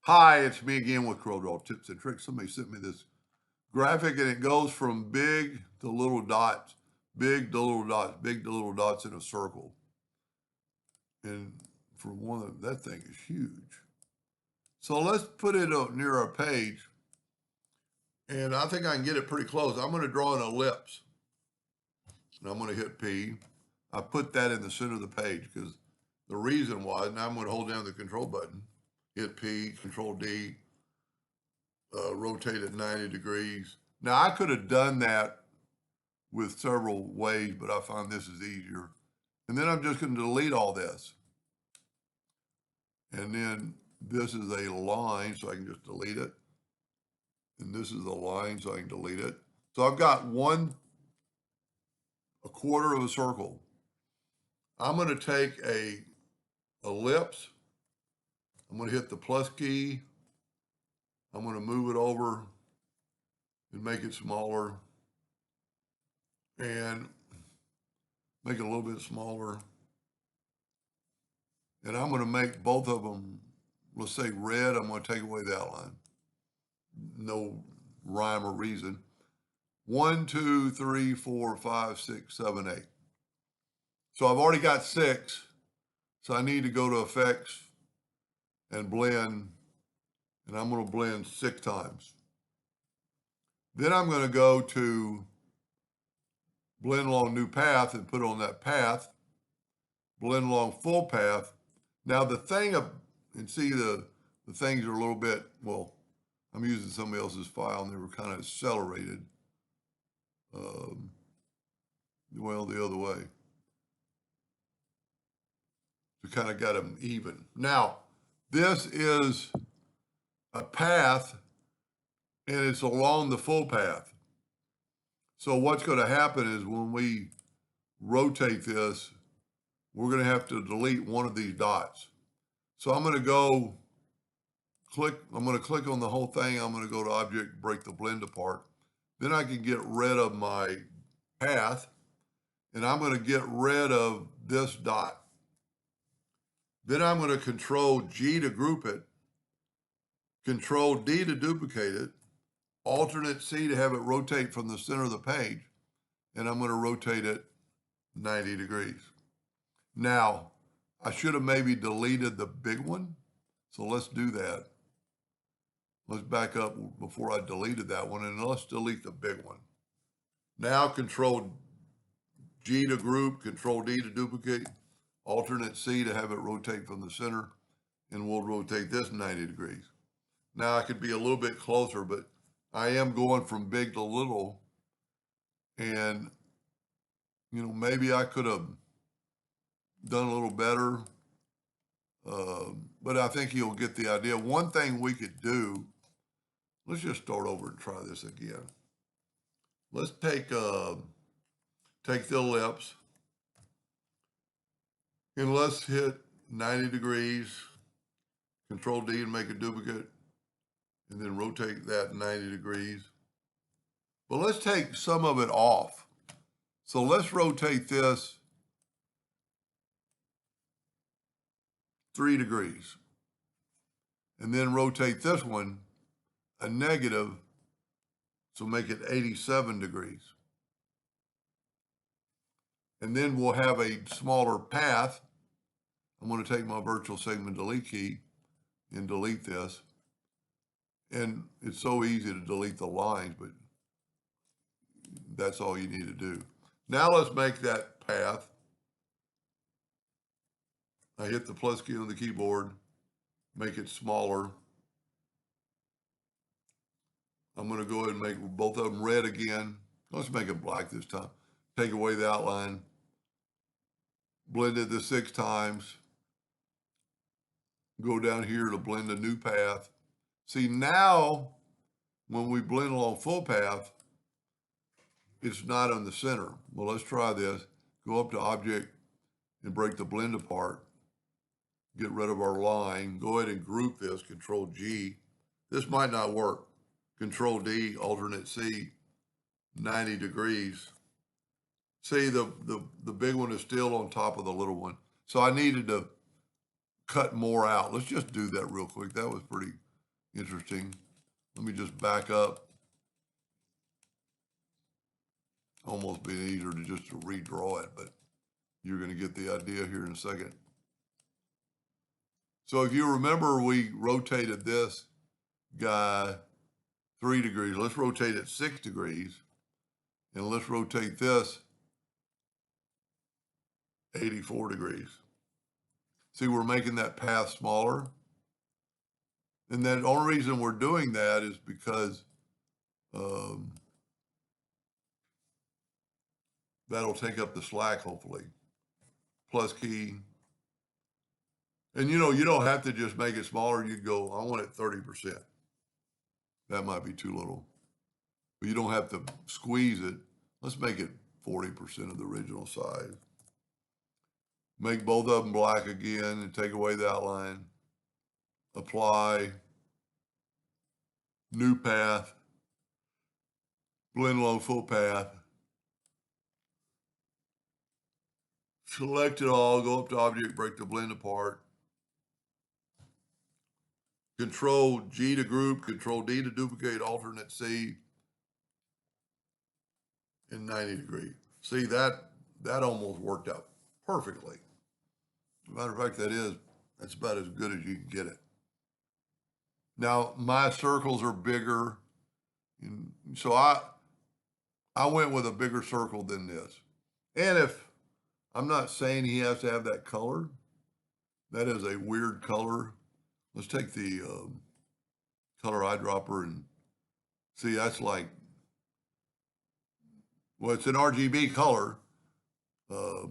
Hi, it's me again with Corel Tips and Tricks. Somebody sent me this graphic and it goes from big to little dots, big to little dots, big to little dots in a circle. And for one of that thing is huge. So let's put it up near our page. And I think I can get it pretty close. I'm going to draw an ellipse. And I'm going to hit P. I put that in the center of the page because the reason was, now I'm going to hold down the control button, hit P, Control D, rotate it 90 degrees. Now I could have done that with several ways, but I find this is easier. And then I'm just going to delete all this. And then this is a line, so I can just delete it. And this is a line, so I can delete it. So I've got a quarter of a circle. I'm going to take a ellipse. I'm going to hit the plus key. I'm going to move it over and make it smaller. And make it a little bit smaller. And I'm going to make both of them, let's say red. I'm going to take away the outline. No rhyme or reason. 1, 2, 3, 4, 5, 6, 7, 8. So I've already got 6. So I need to go to Effects and Blend. And I'm going to blend 6 times. Then I'm going to go to Blend Along New Path and put on that path. Blend along full path. Now the thing, and see the things are a little bit, well, I'm using somebody else's file and they were kind of accelerated. Well, the other way. To kind of get them even. Now, this is a path and it's along the full path. So what's going to happen is when we rotate this, we're going to have to delete one of these dots. So I'm going to go I'm going to click on the whole thing. I'm going to go to Object, break the blend apart. Then I can get rid of my path, and I'm going to get rid of this dot. Then I'm going to Control G to group it, Control D to duplicate it, Alternate C to have it rotate from the center of the page, and I'm going to rotate it 90 degrees. Now, I should have maybe deleted the big one, so let's do that. Let's back up before I deleted that one, and let's delete the big one. Now Control G to group, Control D to duplicate, Alternate C to have it rotate from the center, and we'll rotate this 90 degrees. Now I could be a little bit closer, but I am going from big to little, and maybe I could have done a little better, but I think you'll get the idea. One thing we could do, let's just start over and try this again. Let's take the ellipse and let's hit 90 degrees, Control D and make a duplicate, and then rotate that 90 degrees. But let's take some of it off. So let's rotate this 3 degrees. And then rotate this one a negative, so make it 87 degrees. And then we'll have a smaller path. I'm going to take my virtual segment delete key and delete this. And it's so easy to delete the lines, but that's all you need to do. Now let's make that path. I hit the plus key on the keyboard, make it smaller. I'm going to go ahead and make both of them red again. Let's make it black this time. Take away the outline. Blend it the 6 times. Go down here to blend a new path. See, now when we blend along full path, it's not on the center. Well, let's try this. Go up to Object and break the blend apart. Get rid of our line. Go ahead and group this, Control G. This might not work. Control D, Alternate C, 90 degrees. See, the big one is still on top of the little one. So I needed to cut more out. Let's just do that real quick. That was pretty interesting. Let me just back up. Almost be easier to just to redraw it, but you're going to get the idea here in a second. So if you remember, we rotated this guy 3 degrees. Let's rotate it 6 degrees. And let's rotate this 84 degrees. See, we're making that path smaller. And the only reason we're doing that is because that'll take up the slack, hopefully. Plus key. And you know, you don't have to just make it smaller. You go, I want it 30%. That might be too little. But you don't have to squeeze it. Let's make it 40% of the original size. Make both of them black again and take away the outline. Apply. New path. Blend along full path. Select it all, go up to object, break the blend apart. Control G to group, Control D to duplicate, alternate C, and 90 degree. See, that almost worked out perfectly. Matter of fact, that's about as good as you can get it. Now, my circles are bigger, so I went with a bigger circle than this. And if I'm not saying he has to have that color, that is a weird color. Let's take the color eyedropper and see, that's like, well, it's an RGB color. I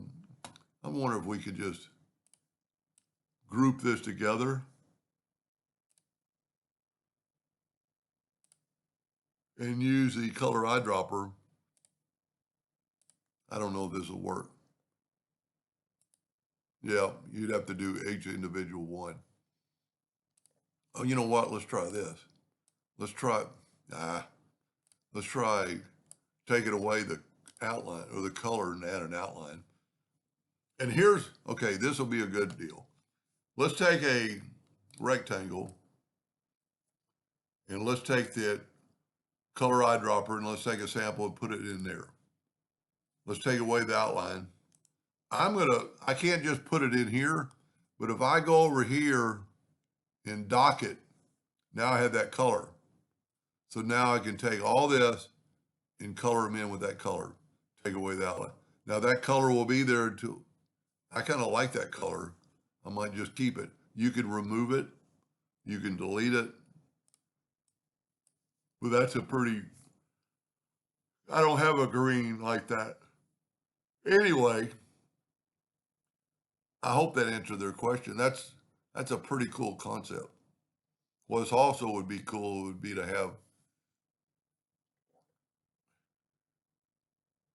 wonder if we could just group this together and use the color eyedropper. I don't know if this will work. Yeah, you'd have to do each individual one. Oh, you know what? Let's try this. Let's try taking away the outline or the color and add an outline. And here's, okay, this will be a good deal. Let's take a rectangle and let's take the color eyedropper and let's take a sample and put it in there. Let's take away the outline. I can't just put it in here, but if I go over here and dock it, now I have that color. So now I can take all this and color them in with that color, take away the outline. Now that color will be there too. I kind of like that color. I might just keep it. You can remove it. You can delete it. But that's a pretty, I don't have a green like that. Anyway, I hope that answered their question. That's a pretty cool concept. What also would be cool would be to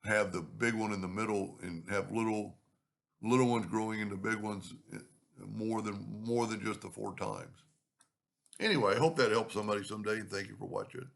have the big one in the middle and have little ones growing into big ones more than just the 4 times. Anyway, I hope that helps somebody someday, and thank you for watching.